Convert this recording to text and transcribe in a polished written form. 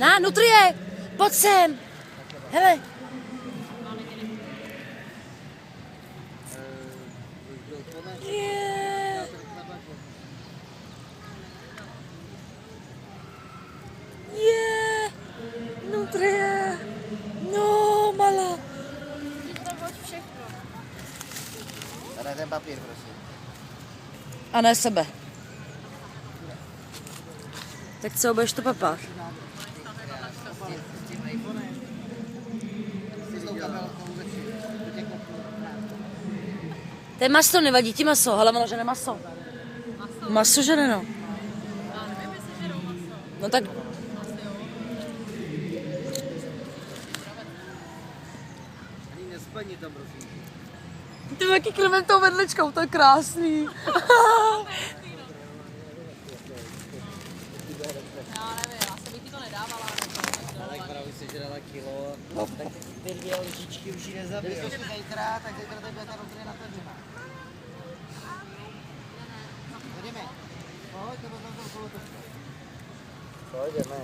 Na, nutrie, pojď sem. Hele. Yeah. Yeah. Nutrie. No, malá. Tady ten papír, prosím. A ne sebe. Tak co, budeš to papat? To je maso, nevadí ti maso, ale ono žene maso. Maso žene, no. No tak... Ani nesplní tam, prosím. Ty jaký klivem tou vedličkou, to je krásný. Já nevím, asi bych ti to nedávala. Ale právě si žrala kilo, tak ty 2 lžičky už ji nezabijou. Když to si zítra, tak zítra tady bude ta nutrie natažená. Jdeme. Pojď, nebo tam to kolo to. Pojďme.